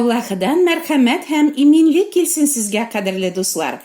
Аллаһыдан мәрхәмәт һәм иминлек килсен сезгә, кадерле дуслар.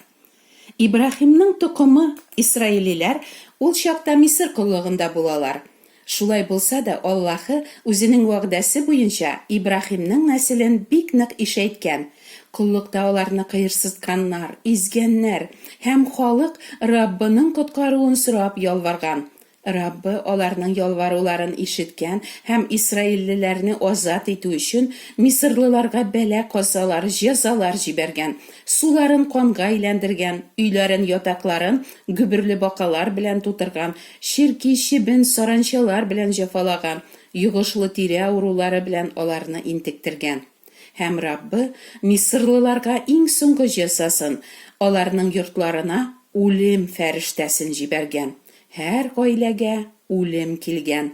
Ибраһимның тукымы Исраиллиләр ул чакта Мисыр коллыгында булалар. Шулай булса да Аллаһы үзенең вәгъдәсе буенча Ибраһимның нәселен бик нык ишәйткән. Коллыкта аларны кыерсытканнар, изгәннәр һәм халык Раббының коткаруын сорап ялварган. Раббы аларның ялваруларын ишеткән һәм Исраиллеләрне азат итү өчен Мисырлыларга бәла-казалар, җәзалар җибәргән, суларын канга әйләндергән, өйләрен, ятакларын гөберле бакалар белән тутырган, ширки, чибен, саранчалар белән җәфалаган, йогышлы тире авырулары белән аларны интектергән. Һәм Раббы Мисырлыларга иң соңгы җәзасын, аларның йортларына үлем фәрештәсен җибәргән. Һәр гаиләгә үлем килгән.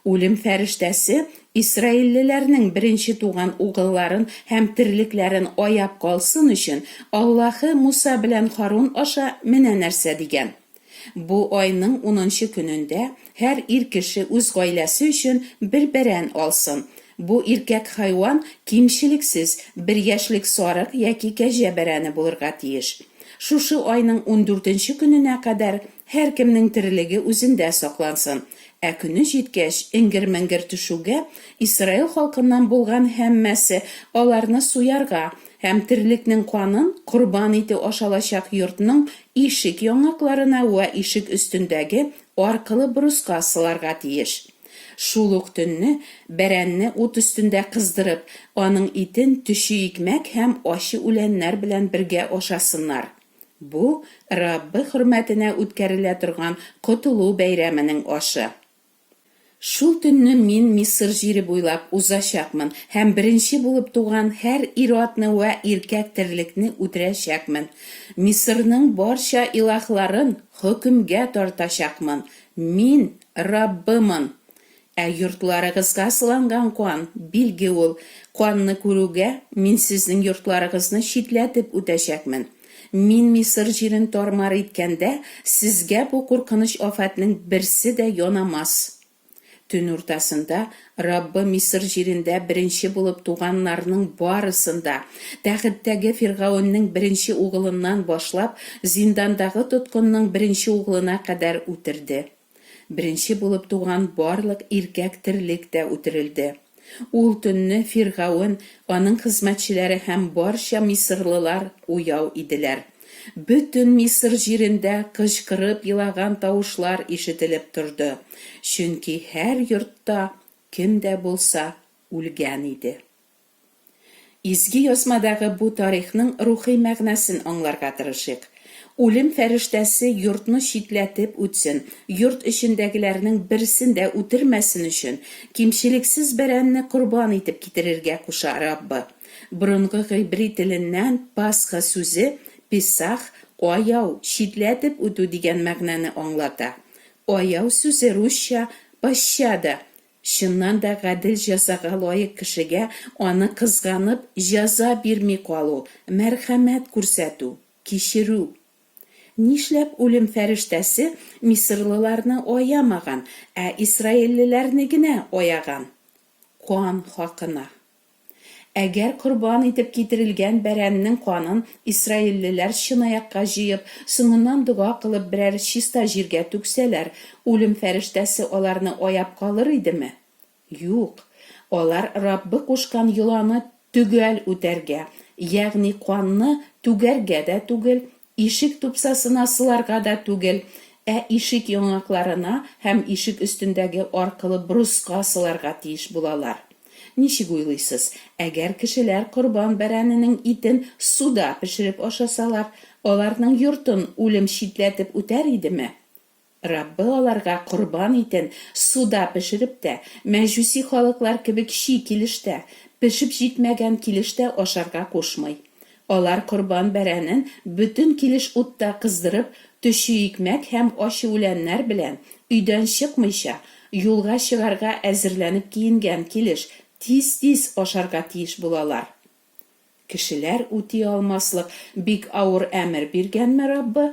Үлем фәрештәсе Исраиллеләрнең беренче туган угылларын һәм терлекләрен аяп калсын өчен Аллаһы Муса белән Харун аша менә нәрсә дигән. Бу айның 10-нчы көнендә һәр ир кеше үз гаиләсе өчен бер бәрән алсын. Бу иркәк хайван кимчелексез 1 яшьлек сарык яки кәҗә бәрәне булырга тиеш. Шушы айның 14-нче көненә кадәр һәр кемнең тирелеге үзендә саклансын. Ә көне җиткәч, иңгер-меңгер төшүгә Исраил халкыннан булган һәммәсе аларны суярга һәм тирлекнең канын курбан ите ашалачак йортның ишек яңакларына вә ишек өстендәге аркылы бруска сыларга тиеш. Шул ук төнне бәрәнне ут өстендә кыздырып, аның итен төши икмәк һәм ачы үләннәр белән бергә ашасыннар. Бу Раббы хөрмәтенә үткәрелә торган котылу бәйрәменең ашы. Шул төнне мин Мисыр җире буйлап узачакмын һәм беренче булып туган һәр ир-атны вә иркәк терлекне үтерәчәкмен. Мисырның барча илаһларын хөкемгә тартачакмын. Мин Раббымын. Ә йортларыгызга сыланган кан, билге ул. Канны күрүгә мин сезнең йортларыгызны читләтеп үтәчәкмен. Мин Мисыр җирен тармар иткәндә, сезгә бу куркыныч афәтнең берсе дә янамас. Төн уртасында Раббы Мисыр җирендә беренче булып туганнарның барысында, тәхеттәге Фиргавенның беренче угылыннан башлап, зиндандагы тоткынның беренче угылына кадәр үтерде. Беренче булып туган барлык иркәк тирлек тә үтерелде. Ул төнне Фиргавен, аның хезмәтчеләре һәм барча мисырлылар уяу иделәр. Бөтен Мисыр җирендә кычкырып елаган тавышлар ишетелеп торды, чөнки һәр йортта кемдә булса үлгән иде. Изге язмадагы бу тарихның рухи мәгънәсен аңларга тырышыйк. Үлем фәрештәсе йортны читләтеп үтсен, йорт эчендәгеләрнең берсен дә үтермәсен өчен, кимчелексез бәрәнне курбан итеп китерергә куша Раббы. Борынгы гыйбри теленнән Пасха сүзе Песах, аяу, читләтеп үтү дигән мәгънәне аңлата. Аяу сүзе русча пощада. Чыннан да гадел җәзага лаек кешегә аны кызганып җәза бирми калу, мәрхәмәт күрсәтү, кичерү. Нишләп үлем фәрештәсе Мисырлыларны аямаган, ә Исраиллеләрне генә аяган? Кан хакына. Әгәр курбан итеп китерелгән бәрәннең канын Исраиллеләр чынаякка җыеп, соңыннан дуга кылып берәр чиста җиргә түксәләр, үлем фәрештәсе аларны аяп калыр идеме? Юк, алар Раббы кушкан йоланы түгәл үтәргә, ягъни канны түгәргә дә түгел, ишек тупсасына сыларга да түгел, ә ишек яңакларына һәм ишек өстендәге аркылы бруска сыларга тиеш булалар. Ничек уйлыйсыз, әгәр кешеләр курбан бәрәненең итен суда пешереп ашасалар, аларның йортын үлем читләтеп үтәр идеме? Раббы аларга курбан итен суда пешереп тә, мәҗүси халыклар кебек чи килештә, пешеп җитмәгән килештә ашарга кушмый. Алар курбан бәрәнен бөтен килеш утта кыздырып, төши икмәк һәм ачы үләннәр белән, өйдән чыкмыйча, юлга чыгарга әзерләнеп киенгән килеш, тиз-тиз ашарга тиеш булалар. Кешеләр үти алмаслык бик авыр әмер биргәнме Раббы?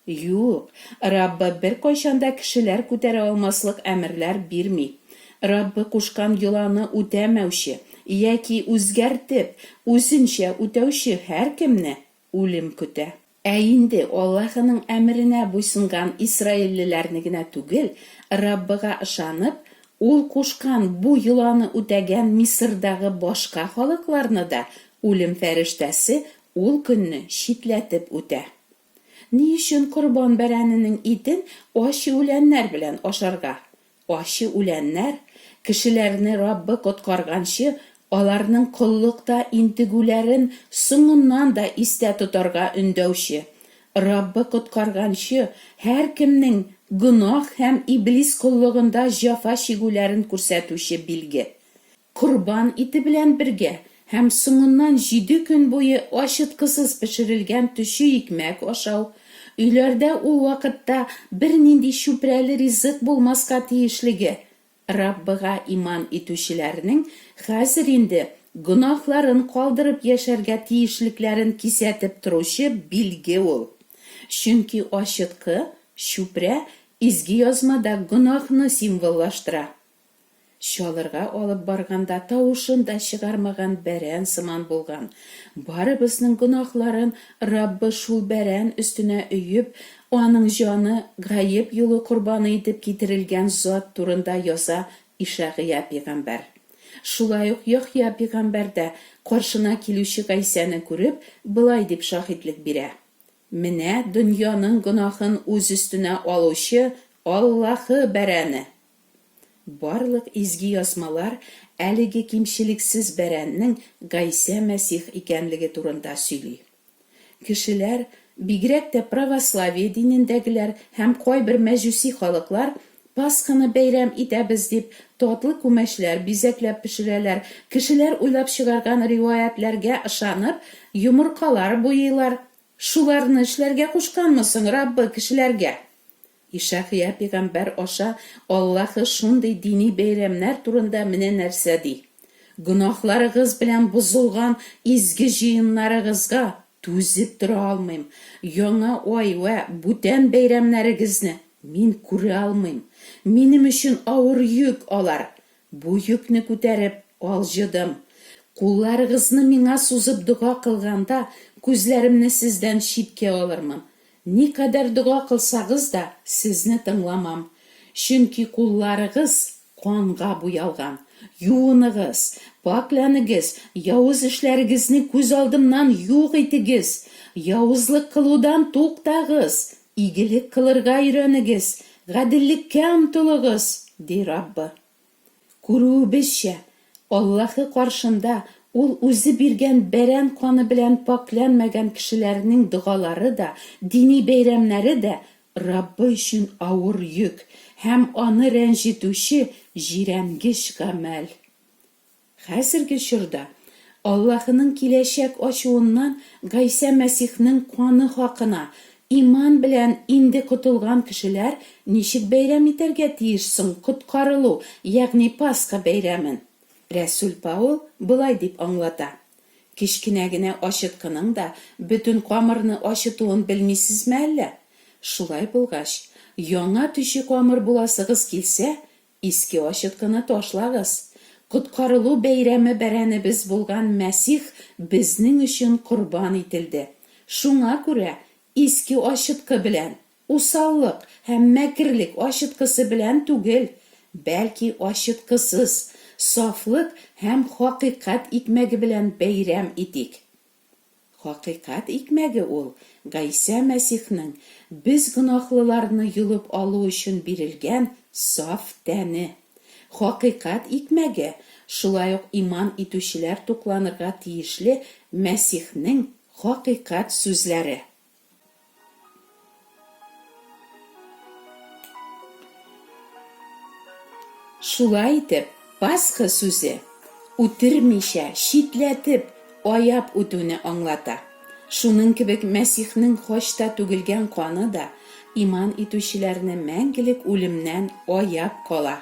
Юк, Раббы бер кайчанда кешеләр күтәрә алмаслык әмерләр бирми. Раббы кушкан йоланы үтәмәүче, яки үзгәртеп, үзенчә үтәүче һәркемне үлем көтә. Ә инде Аллаһының әмренә буйсынган Исраиллеләрне генә түгел, Раббыга ышанып, ул кушкан бу йоланы үтәгән Мисырдагы башка халыкларны да үлем фәрештәсе ул көнне шитләтеп үтә. Ни өчен Корбан бәрәненең итен ачы үләннәр белән ашарга? Ачы үләннәр кешеләрне Раббы коткарганчы, аларның коллыкта интегүләрен соңыннан да истә тотарга өндәүче. Раббы коткарганчы, һәркемнең гөнаһ һәм иблис коллыгында җәфа чигүләрен күрсәтүче билге. Корбан ите белән бергә һәм соңыннан 7 көн буе ашыткысыз пешерелгән төше икмәк ашау, өйләрдә ул вакытта бернинди чүпрәле ризык булмаска тиешлеге, Раббыга иман итүчеләрнең хәзер инде гөнаһларын калдырып яшәргә тиешлекләрен кисәтеп торучы билге ул. Чөнки ашыткы, чүпрә изге язмада гөнаһны символлаштыра. Шалырга алып барганда тавышын да чыгармаган бәрән сыман булган. Барыбызның гөнаһларын Раббы шул бәрән өстенә өйеп, аның җаны гаеп юлы корбаны итеп китерелгән зат турында яза Ишәгыя пәйгамбәр. Шулай ук Яхья пәйгамбәр дә каршына килүче Гайсәне күреп, былай дип шаһидлек бирә. Менә дөньяның гөнаһын үз өстенә алучы Аллаһы бәрәне. Барлык изге язмалар әлеге кимчелексез бәрәннең Гайсә Мәсих икәнлеге турында сөйли. Кешеләр, бигрәк тә православие динендәгеләр һәм кайбер мәҗүси халыклар Пасханы бәйрәм итәбез дип татлы күмәчләр бизәкләп пешерәләр. Кешеләр уйлап чыгарган риваятләргә ышанып, йомыркалар буйлар. Шуларны эшләргә кушканмысың Раббы кешеләргә? Ишәгыя пәйгамбәр аша Аллаһы шундый дини бәйрәмнәр турында менә нәрсә ди. Гөнаһларыгыз белән бозылган изге җыеннарыгызга түзеп тора алмыйм. Яңа ай вә бүтән бәйрәмнәрегезне мин күрә алмыйм. Минем өчен авыр йөк алар. Бу йөкне күтәреп алҗыдым. Кулларыгызны миңа сузып дуга кылганда, күзләремне сездән читкә алырмын. Никадәр дуга кылсагыз да, сезне тыңламам. Чөнки кулларыгыз канга буялган. Юыныгыз, пакланыгыз, явыз эшләрегезне күз алдымнан юк итегез. Явызлык кылудан туктагыз, игелек кылырга өйрәнегез, гадиллеккә омтылыгыз, ди Раббы. Күрүебезчә, Аллаһы каршында ул үзе биргән бәрән каны белән пакланмаган кешеләрнең дугалары да, дини бәйрәмнәре дә Раббы өчен авыр йөк һәм аны рәнҗетүче җирәнгеч гамәл. Хәзерге чорда Аллаһының киләчәк ачуыннан Гайсә Мәсихнең каны хакына иман белән инде котылган кешеләр ничек бәйрәм итәргә тиеш соң коткарылу, ягъни Пасха бәйрәмен? Рәсүл Паул былай дип аңлата. Кичкенә генә ашыткының да бөтен камырны ашытуын белмисезме әллә? Шулай булгач, яңа төче камыр буласыгыз килсә, иске ашыткыны ташлагыз. Коткарылу бәйрәме бәрәнебез булган Мәсих безнең өчен корбан ителде. Шуңа күрә иске ашыткы белән, усаллык һәм мәкерлек ашыткысы белән түгел, бәлки ашыткысыз, сафлык һәм хакыйкать икмәге белән бәйрәм итик. Хакыйкать икмәге ул Гайсә Мәсихнең без гөнаһлыларны юлып алу өчен бирелгән саф тәне. Хакыйкать икмәге шулай ук иман итүчеләр тукланырга тиешле Мәсихнең хакыйкать сүзләре. Шулай итеп, Пасха сүзе үтермичә, шитләтеп, аяп үтүне аңлата. Шуның кебек Мәсихнең хачта түгелгән каны да иман итүчеләрне мәңгелек үлемнән аяп кала.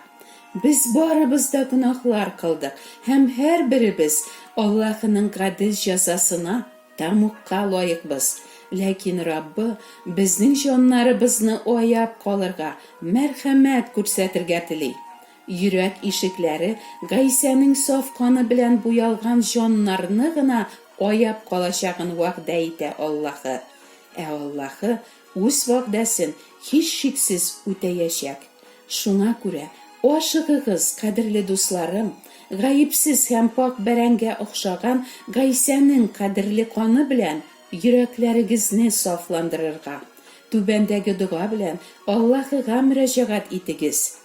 Без барыбыз да гөнаһлар кылдык һәм һәрберебез Аллаһының гадел җәзасына тәмукка лаекбыз. Ләкин Раббы безнең җаннарыбызны аяп калырга, мәрхәмәт күрсәтергә тели. Йөрәк ишекләре Гайсәнең саф каны белән буялган җаннарны гына аяп калачагын вәгъдә итә Аллаһы. Аллаһы үз вәгъдәсен һич шиксез үтәячәк. Шуңа күрә ашыгыгыз, кадерле дусларым, гаепсез һәм пак бәрәнгә охшаган Гайсәнең кадерле каны белән йөрәкләрегезне сафландырырга. Түбәндәге дуга белән Аллаһыга мөрәҗәгать итегез.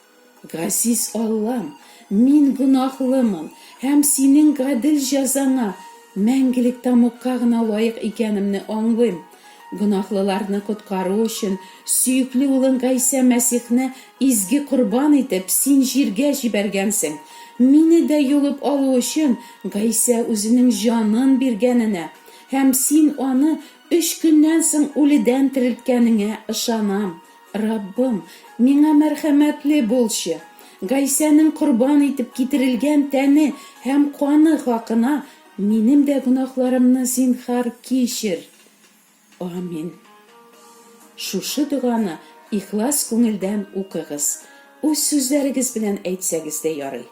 Газиз Аллам, мин гөнаһлымын һәм синең гадел җәзаңа мәңгелек тамукка гына лаек икәнемне аңлыйм. Гөнаһлыларны коткару өчен сөекле улың Гайса Мәсихне изге курбан итеп син җиргә җибәргәнсең. Мине дә юлып алу өчен Гайса үзенең җанын биргәненә һәм син аны 3 көннән соң үледән терелткәнеңә ышанам. Раббым, миңа мәрхәмәтле булчы. Гайсәнең курбан итеп китерелгән тәне һәм каны хакына минем дә гөнаһларымны зинһар кичер. Амин. Шушы дуганы ихлас күңелдән укыгыз. Үз сүзләрегез белән әйтсәгез дә ярый.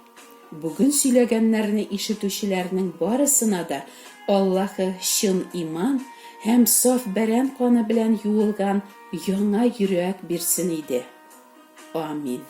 Бүген сөйләгәннәрне ишетүчеләрнең барысына да Аллаһы чын иман һәм саф бәрән каны белән юылган яңа йөрәк бирсен иде. Амин.